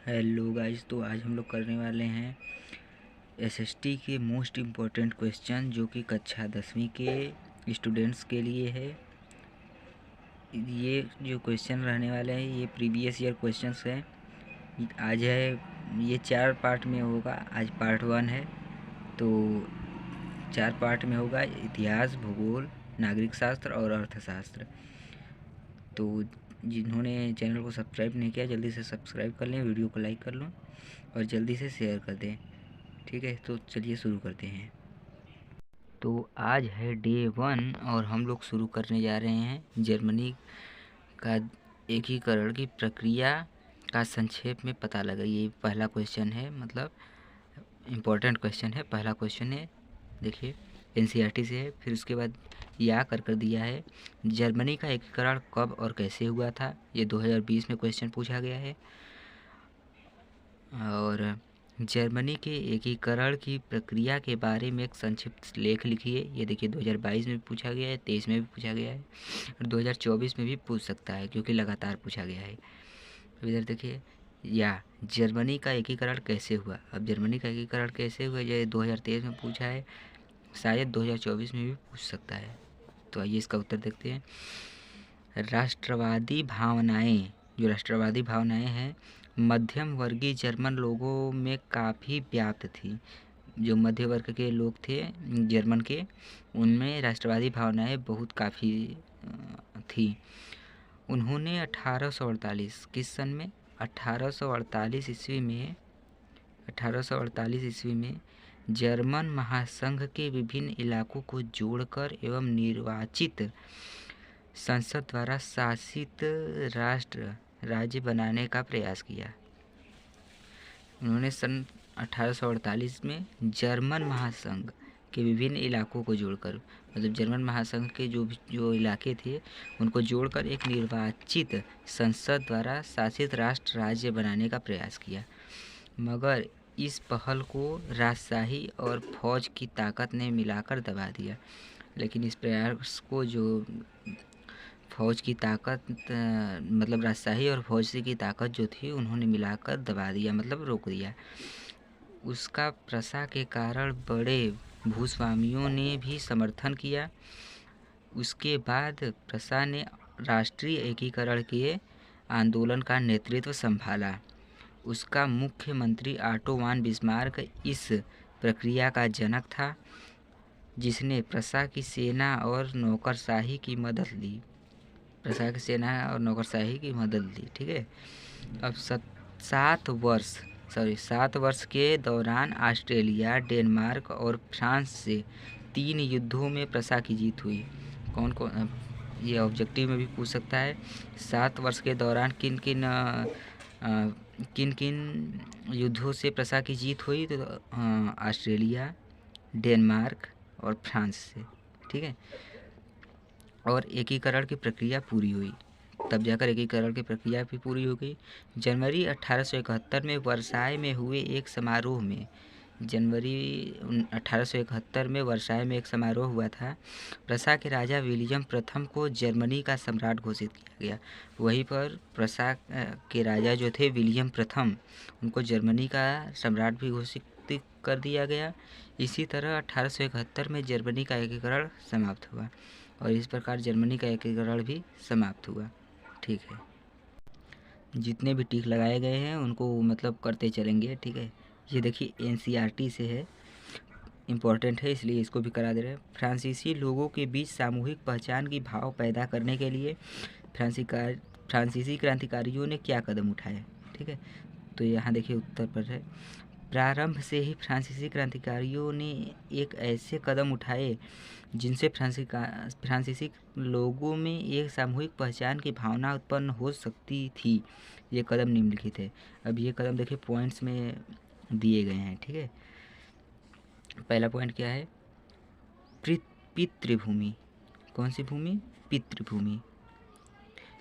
Hello guys, तो आज हम लोग करने वाले हैं एसएसटी के मोस्ट इम्पोर्टेंट क्वेश्चन जो कि कक्षा 10वीं के स्टूडेंट्स के लिए है। ये जो क्वेश्चन रहने वाले हैं ये प्रीवियस ईयर क्वेश्चंस हैं। आज है, ये 4 पार्ट में होगा। आज पार्ट 1 है, तो 4 पार्ट में होगा: इतिहास, भूगोल, नागरिक शास्त्र और अर्थशास्त्र। तो जिन्होंने चैनल को सब्सक्राइब नहीं किया जल्दी से सब्सक्राइब कर लें, वीडियो को लाइक कर लो और जल्दी से शेयर कर दें। ठीक है, तो चलिए शुरू करते हैं। तो आज है डे 1 और हम लोग शुरू करने जा रहे हैं जर्मनी का एकीकरण की प्रक्रिया का संक्षेप में पता लगाइए। ये पहला क्वेश्चन है, मतलब इम्पोर्टेंट क्वेश्चन है। पहला क्वेश्चन है, देखिए एनसीईआरटी से है। फिर उसके बाद या कर दिया है जर्मनी का एकीकरण कब और कैसे हुआ था। ये 2020 में क्वेश्चन पूछा गया है। और जर्मनी के एकीकरण की प्रक्रिया के बारे में एक संक्षिप्त लेख लिखिए। ये देखिए 2022 में भी पूछा गया है, 23 में भी पूछा गया है और 2024 में भी पूछ सकता है क्योंकि लगातार पूछा गया है। तो इधर देखिए, या जर्मनी का एकीकरण कैसे हुआ। अब जर्मनी का एकीकरण कैसे हुआ, ये 2023 में पूछा है, शायद 2024 में भी पूछ सकता है। तो आइए इसका उत्तर देखते हैं। राष्ट्रवादी भावनाएं, जो राष्ट्रवादी भावनाएं हैं मध्यम वर्गीय जर्मन लोगों में काफ़ी व्याप्त थी। जो मध्य वर्ग के लोग थे जर्मन के, उनमें राष्ट्रवादी भावनाएं बहुत काफ़ी थी। उन्होंने 1848 किस सन में 1848 ईस्वी में जर्मन महासंघ के विभिन्न इलाकों को जोड़कर एवं निर्वाचित संसद द्वारा शासित राष्ट्र राज्य बनाने का प्रयास किया। उन्होंने सन 1848 में जर्मन महासंघ के विभिन्न इलाकों को जोड़कर, मतलब जर्मन महासंघ के जो इलाके थे उनको जोड़कर एक निर्वाचित संसद द्वारा शासित राष्ट्र राज्य बनाने का प्रयास किया। मगर इस पहल को राजशाही और फौज की ताकत ने मिलाकर दबा दिया। लेकिन इस प्रयास को जो फौज की ताकत, मतलब राजशाही और फौज की ताकत जो थी उन्होंने मिलाकर दबा दिया, मतलब रोक दिया। उसका प्रसा के कारण बड़े भूस्वामियों ने भी समर्थन किया। उसके बाद प्रसा ने राष्ट्रीय एकीकरण के आंदोलन का नेतृत्व संभाला। उसका मुख्यमंत्री ऑटो वान बिस्मार्क इस प्रक्रिया का जनक था, जिसने प्रसा की सेना और नौकरशाही की मदद ली। ठीक है। अब 7 वर्ष के दौरान ऑस्ट्रेलिया, डेनमार्क और फ्रांस से 3 युद्धों में प्रसा की जीत हुई। कौन कौन, ये ऑब्जेक्टिव में भी पूछ सकता है। 7 वर्ष के दौरान किन किन युद्धों से प्रसा की जीत हुई, तो ऑस्ट्रेलिया, डेनमार्क और फ्रांस से। ठीक है। और एकीकरण की प्रक्रिया पूरी हुई, तब जाकर एकीकरण की प्रक्रिया भी पूरी हो गई। जनवरी 1871 में वर्साय में हुए एक समारोह में, जनवरी 1871 में वर्साय में एक समारोह हुआ था। प्रसा के राजा विलियम प्रथम को जर्मनी का सम्राट घोषित किया गया। वहीं पर प्रसा के राजा जो थे विलियम प्रथम, उनको जर्मनी का सम्राट भी घोषित कर दिया गया। इसी तरह 1871 में जर्मनी का एकीकरण समाप्त हुआ और इस प्रकार जर्मनी का एकीकरण भी समाप्त हुआ। ठीक है, जितने भी टिक लगाए गए हैं उनको मतलब करते चलेंगे। ठीक है। ये देखिए एनसीईआरटी से है, इम्पोर्टेंट है इसलिए इसको भी करा दे रहे हैं। फ्रांसीसी लोगों के बीच सामूहिक पहचान की भाव पैदा करने के लिए फ्रांसीसी क्रांतिकारियों ने क्या कदम उठाए। ठीक है, तो यहाँ देखिए उत्तर पर है। प्रारंभ से ही फ्रांसीसी क्रांतिकारियों ने एक ऐसे कदम उठाए जिनसे फ्रांसीसी लोगों में एक सामूहिक पहचान की भावना उत्पन्न हो सकती थी। ये कदम निम्नलिखित है। अब ये कदम देखिए पॉइंट्स में दिए गए हैं। ठीक है, पहला पॉइंट क्या है, पितृभूमि। कौन सी भूमि, पितृभूमि।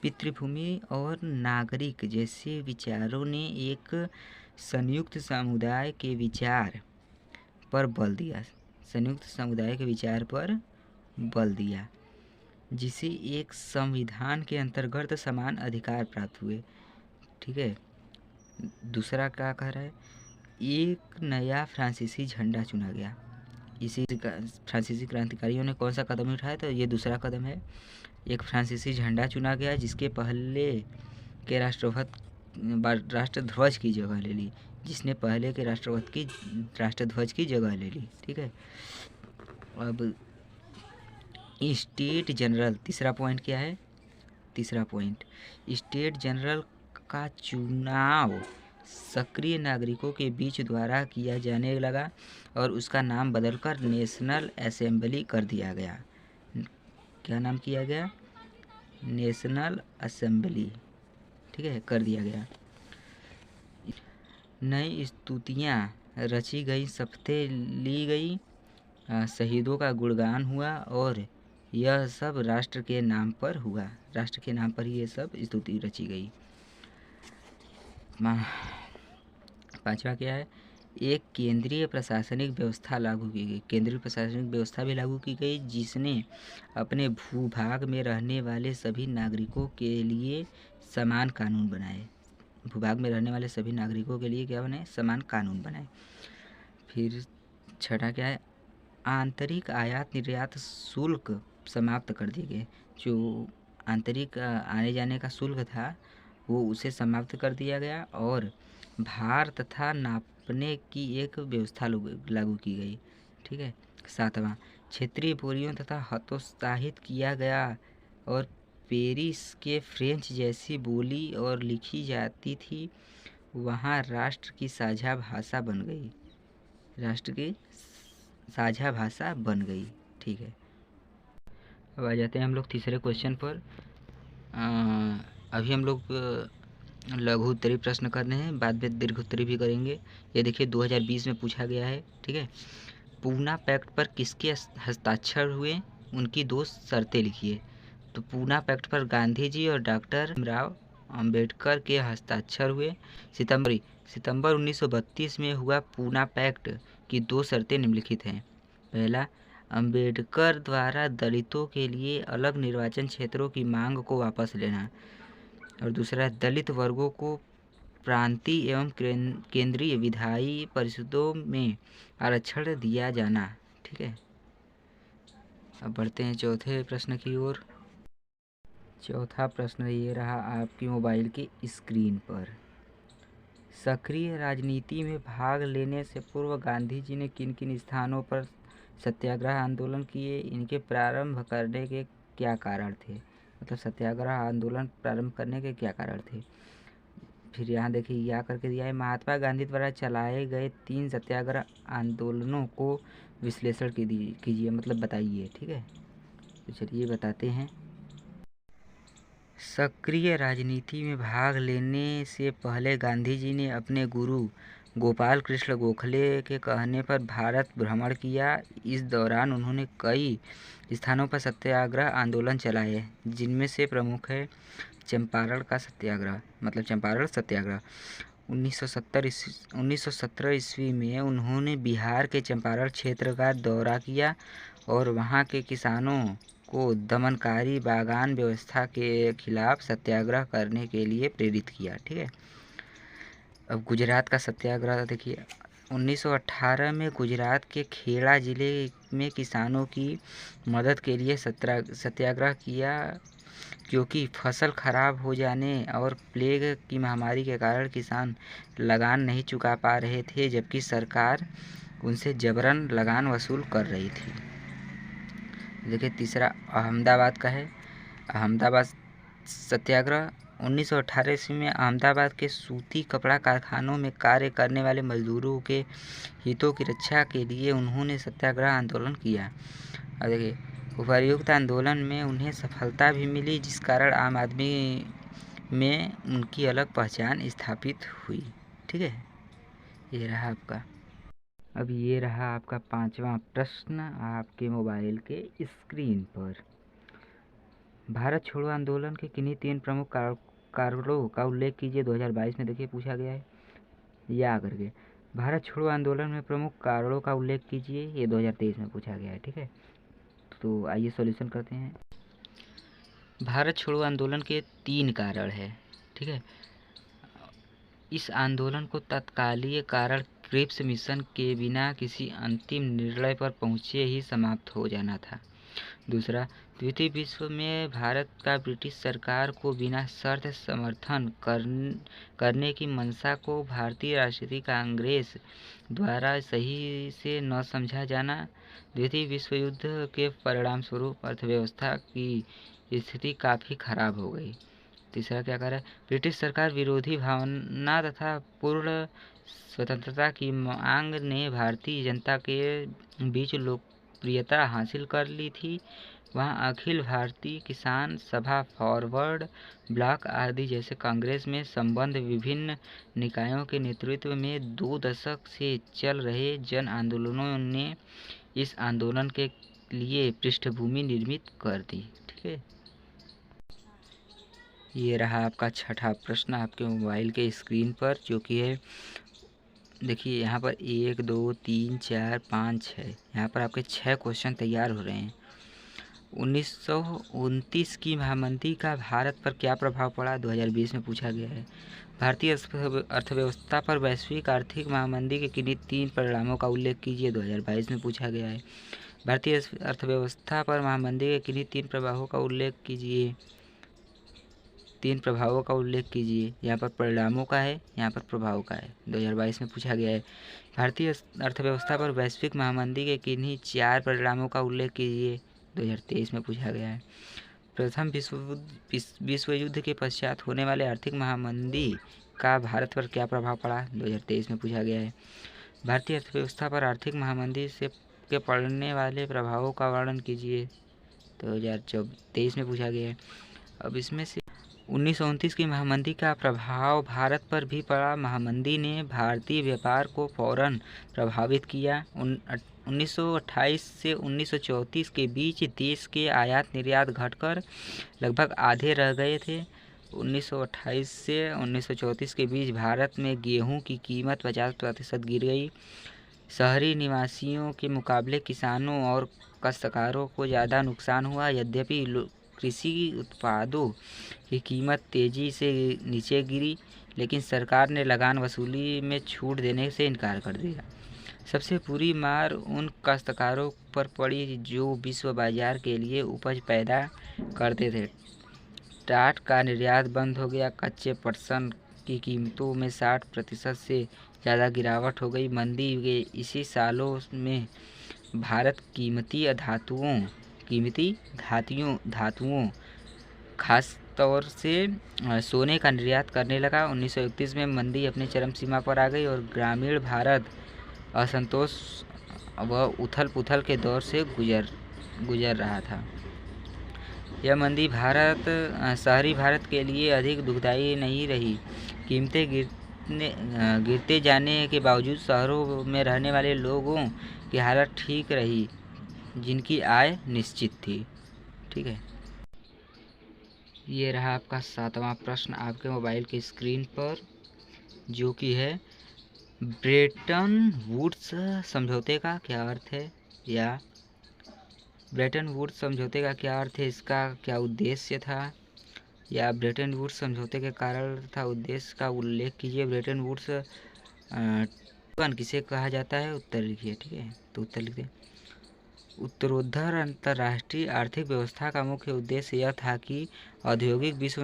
पितृभूमि और नागरिक जैसे विचारों ने एक संयुक्त समुदाय के विचार पर बल दिया, जिसे एक संविधान के अंतर्गत समान अधिकार प्राप्त हुए। ठीक है, दूसरा क्या कह रहा है, एक नया फ्रांसीसी झंडा चुना गया। इसी फ्रांसीसी क्रांतिकारियों ने कौन सा कदम उठाया, तो ये दूसरा कदम है। एक फ्रांसीसी झंडा चुना गया जिसके पहले के राष्ट्रध्वज की जगह ले ली, जिसने पहले के राष्ट्रध्वज की जगह ले ली। ठीक है। अब स्टेट जनरल, तीसरा पॉइंट क्या है, तीसरा पॉइंट, स्टेट जनरल का चुनाव सक्रिय नागरिकों के बीच द्वारा किया जाने लगा और उसका नाम बदलकर नेशनल असेंबली कर दिया गया। क्या नाम किया गया, नेशनल असेंबली, ठीक है, कर दिया गया। नई स्तुतियाँ रची गई, शपथें ली गई, शहीदों का गुणगान हुआ और यह सब राष्ट्र के नाम पर हुआ। राष्ट्र के नाम पर ही ये सब स्तुति रची गई। पांचवा क्या है, एक केंद्रीय प्रशासनिक व्यवस्था लागू की गई। केंद्रीय प्रशासनिक व्यवस्था भी लागू की गई जिसने अपने भूभाग में रहने वाले सभी नागरिकों के लिए समान कानून बनाए। भूभाग में रहने वाले सभी नागरिकों के लिए क्या बनाए, समान कानून बनाए। फिर छठा क्या है, आंतरिक आयात निर्यात शुल्क समाप्त कर दिए गए। जो आंतरिक आने जाने का शुल्क था वो उसे समाप्त कर दिया गया और भार तथा नापने की एक व्यवस्था लागू की गई। ठीक है। सातवां, क्षेत्रीय बोलियों तथा हतोत्साहित किया गया और पेरिस के फ्रेंच जैसी बोली और लिखी जाती थी वहाँ राष्ट्र की साझा भाषा बन गई। राष्ट्र की साझा भाषा बन गई। ठीक है। अब आ जाते हैं हम लोग तीसरे क्वेश्चन पर। अभी हम लोग लघु उत्तरीय प्रश्न कर रहे हैं, बाद में दीर्घ उत्तरीय भी करेंगे। ये देखिए 2020 में पूछा गया है। ठीक है। पूना पैक्ट पर किसके हस्ताक्षर हुए, उनकी 2 शर्तें लिखिए। तो पूना पैक्ट पर गांधी जी और डॉक्टर भीमराव अंबेडकर के हस्ताक्षर हुए। सितंबर 1932 में हुआ पूना पैक्ट की 2 शर्तें निम्नलिखित हैं। पहला, अंबेडकर द्वारा दलितों के लिए अलग निर्वाचन क्षेत्रों की मांग को वापस लेना, और दूसरा, दलित वर्गों को प्रांतीय एवं केंद्रीय विधायी परिषदों में आरक्षण दिया जाना। ठीक है। अब बढ़ते हैं चौथे प्रश्न की ओर। चौथा प्रश्न ये रहा आपकी मोबाइल की स्क्रीन पर। सक्रिय राजनीति में भाग लेने से पूर्व गांधी जी ने किन किन स्थानों पर सत्याग्रह आंदोलन किए, इनके प्रारंभ करने के क्या कारण थे, मतलब सत्याग्रह आंदोलन प्रारंभ करने के क्या कारण थे। फिर यहाँ देखिए यह करके दिया है, महात्मा गांधी द्वारा चलाए गए 3 सत्याग्रह आंदोलनों को विश्लेषण कीजिए, मतलब बताइए। ठीक है। तो चलिए बताते हैं। सक्रिय राजनीति में भाग लेने से पहले गांधी जी ने अपने गुरु गोपाल कृष्ण गोखले के कहने पर भारत भ्रमण किया। इस दौरान उन्होंने कई स्थानों पर सत्याग्रह आंदोलन चलाए, जिनमें से प्रमुख है चंपारण का सत्याग्रह, मतलब चंपारण सत्याग्रह। 1917 ईस्वी में उन्होंने बिहार के चंपारण क्षेत्र का दौरा किया और वहाँ के किसानों को दमनकारी बागान व्यवस्था के खिलाफ सत्याग्रह करने के लिए प्रेरित किया। ठीक है। अब गुजरात का सत्याग्रह देखिए, 1918 में गुजरात के खेड़ा जिले में किसानों की मदद के लिए सत्याग्रह किया, क्योंकि फसल खराब हो जाने और प्लेग की महामारी के कारण किसान लगान नहीं चुका पा रहे थे, जबकि सरकार उनसे जबरन लगान वसूल कर रही थी। देखिए तीसरा अहमदाबाद का है। अहमदाबाद सत्याग्रह 1918 ईस्वी में अहमदाबाद के सूती कपड़ा कारखानों में कार्य करने वाले मजदूरों के हितों की रक्षा के लिए उन्होंने सत्याग्रह आंदोलन किया। और देखिए उपर्युक्त आंदोलन में उन्हें सफलता भी मिली, जिस कारण आम आदमी में उनकी अलग पहचान स्थापित हुई। ठीक है। ये रहा आपका। अब ये रहा आपका 5वां प्रश्न आपके मोबाइल के स्क्रीन पर। भारत छोड़ो आंदोलन के किन्हीं 3 प्रमुख कारणों का उल्लेख कीजिए। 2022 में देखिए पूछा गया है या करके। भारत छोड़ो आंदोलन में प्रमुख कारणों का उल्लेख कीजिए, ये 2023 में पूछा गया है। ठीक है। तो आइए सॉल्यूशन करते हैं। भारत छोड़ो आंदोलन के 3 कारण है। ठीक है। इस आंदोलन को तत्कालीन कारण क्रिप्स मिशन के बिना किसी अंतिम निर्णय पर पहुंचे ही समाप्त हो जाना था। दूसरा, द्वितीय विश्व में भारत का ब्रिटिश सरकार को बिना शर्त समर्थन करने की मंशा को भारतीय राष्ट्रीय कांग्रेस द्वारा सही से न समझा जाना। द्वितीय विश्व युद्ध के परिणामस्वरूप अर्थव्यवस्था की स्थिति काफ़ी खराब हो गई। तीसरा क्या करा, ब्रिटिश सरकार विरोधी भावना तथा पूर्ण स्वतंत्रता की मांग ने भारतीय जनता के बीच लोकप्रियता हासिल कर ली थी। वहाँ अखिल भारतीय किसान सभा, फॉरवर्ड ब्लॉक आदि जैसे कांग्रेस में संबद्ध विभिन्न निकायों के नेतृत्व में 2 दशक से चल रहे जन आंदोलनों ने इस आंदोलन के लिए पृष्ठभूमि निर्मित कर दी। ठीक है, ये रहा आपका छठा प्रश्न आपके मोबाइल के स्क्रीन पर, जो कि है, देखिए यहाँ पर 1 2 3 4 5 6, यहाँ पर आपके 6 क्वेश्चन तैयार हो रहे हैं। 1929 की महामंदी का भारत पर क्या प्रभाव पड़ा, 2020 में पूछा गया है। भारतीय अर्थव्यवस्था पर वैश्विक आर्थिक महामंदी के किन्हीं 3 परिणामों का उल्लेख कीजिए, 2022 में पूछा गया है। भारतीय अर्थव्यवस्था पर महामंदी के किन्हीं 3 प्रभावों का उल्लेख कीजिए, 3 प्रभावों का उल्लेख कीजिए। यहाँ पर परिणामों का है, यहाँ पर प्रभाव का है, 2022 में पूछा गया है। भारतीय अर्थव्यवस्था पर वैश्विक महामंदी के किन्हीं 4 परिणामों का उल्लेख कीजिए, 2023 में पूछा गया है। प्रथम विश्व युद्ध के पश्चात होने वाले आर्थिक महामंदी का भारत पर क्या प्रभाव पड़ा, 2023 में पूछा गया है। भारतीय अर्थव्यवस्था पर आर्थिक महामंदी से के पड़ने वाले प्रभावों का वर्णन कीजिए, 2023 में पूछा गया है। अब इसमें से 1929 की महामंदी का प्रभाव भारत पर भी पड़ा। महामंदी ने भारतीय व्यापार को फौरन प्रभावित किया। 1928 से 1934 के बीच देश के आयात निर्यात घटकर लगभग आधे रह गए थे। 1928 से 1934 के बीच भारत में गेहूं की कीमत 50% गिर गई। शहरी निवासियों के मुकाबले किसानों और काश्तकारों को ज़्यादा नुकसान हुआ। यद्यपि कृषि उत्पादों की कीमत तेज़ी से नीचे गिरी, लेकिन सरकार ने लगान वसूली में छूट देने से इनकार कर दिया। सबसे बुरी मार उन काश्तकारों पर पड़ी जो विश्व बाजार के लिए उपज पैदा करते थे। टाट का निर्यात बंद हो गया। कच्चे पटसन की कीमतों में 60% से ज़्यादा गिरावट हो गई। मंदी के इसी सालों में भारत कीमती धातुओं खास तौर से सोने का निर्यात करने लगा। 1931 में मंदी अपनी चरम सीमा पर आ गई और ग्रामीण भारत असंतोष व उथल-पुथल के दौर से गुजर रहा था। यह मंदी शहरी भारत के लिए अधिक दुखदायी नहीं रही। कीमतें गिरते जाने के बावजूद शहरों में रहने वाले लोगों की हालत ठीक रही, जिनकी आय निश्चित थी। ठीक है, ये रहा आपका 7वां प्रश्न आपके मोबाइल की स्क्रीन पर, जो कि है ब्रेटन वुड्स समझौते का क्या अर्थ है, या ब्रेटन वुड्स समझौते का क्या अर्थ है, इसका क्या उद्देश्य था, या ब्रेटन वुड्स समझौते के कारण तथा उद्देश्य का उल्लेख कीजिए। ब्रेटन वुड्स किसे कहा जाता है, उत्तर लिखिए। ठीक है, तो उत्तर लिखते हैं। उत्तरोत्तर अंतर्राष्ट्रीय आर्थिक व्यवस्था का मुख्य उद्देश्य यह था कि औद्योगिक विश्व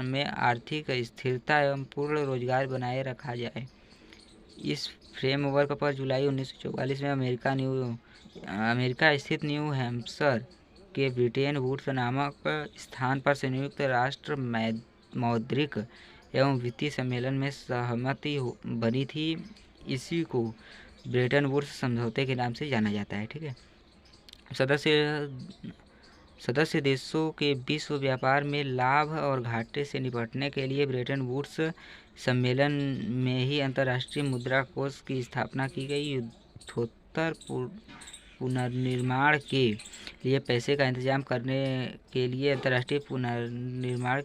में आर्थिक स्थिरता एवं पूर्ण रोजगार बनाए रखा जाए। इस फ्रेमवर्क पर जुलाई 1944 में अमेरिका स्थित न्यू हैम्पशर के ब्रेटन वुड्स नामक स्थान पर संयुक्त राष्ट्र मौद्रिक एवं वित्तीय सम्मेलन में सहमति बनी थी। इसी को ब्रेटन वुड्स समझौते के नाम से जाना जाता है। ठीक है, सदस्य देशों के विश्व व्यापार में लाभ और घाटे से निपटने के लिए ब्रेटन वुड्स सम्मेलन में ही अंतर्राष्ट्रीय मुद्रा कोष की स्थापना की गई। युद्धोत्तर पुनर्निर्माण के लिए पैसे का इंतजाम करने के लिए अंतर्राष्ट्रीय पुनर्निर्माण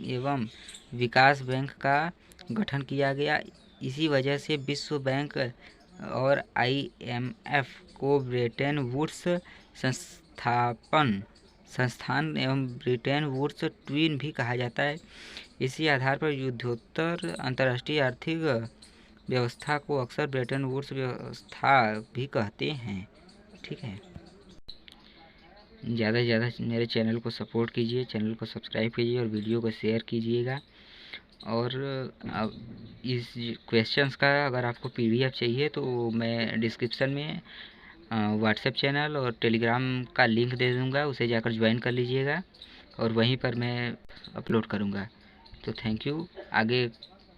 एवं विकास बैंक का गठन किया गया। इसी वजह से विश्व बैंक और IMF को ब्रेटन वुड्स संस्थान एवं ब्रेटन वुड्स ट्विन भी कहा जाता है। इसी आधार पर युद्धोत्तर अंतर्राष्ट्रीय आर्थिक व्यवस्था को अक्सर ब्रेटन वुड्स व्यवस्था भी कहते हैं। ठीक है, ज़्यादा से ज़्यादा मेरे चैनल को सपोर्ट कीजिए, चैनल को सब्सक्राइब कीजिए और वीडियो को शेयर कीजिएगा। और अब इस क्वेश्चंस का अगर आपको पीडीएफ चाहिए तो मैं डिस्क्रिप्शन में व्हाट्सएप चैनल और टेलीग्राम का लिंक दे दूँगा, उसे जाकर ज्वाइन कर लीजिएगा और वहीं पर मैं अपलोड करूँगा। तो थैंक यू, आगे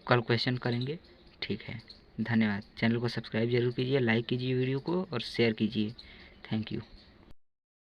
कल क्वेश्चन करेंगे। ठीक है, धन्यवाद। चैनल को सब्सक्राइब ज़रूर कीजिए, लाइक कीजिए वीडियो को और शेयर कीजिए। Thank you.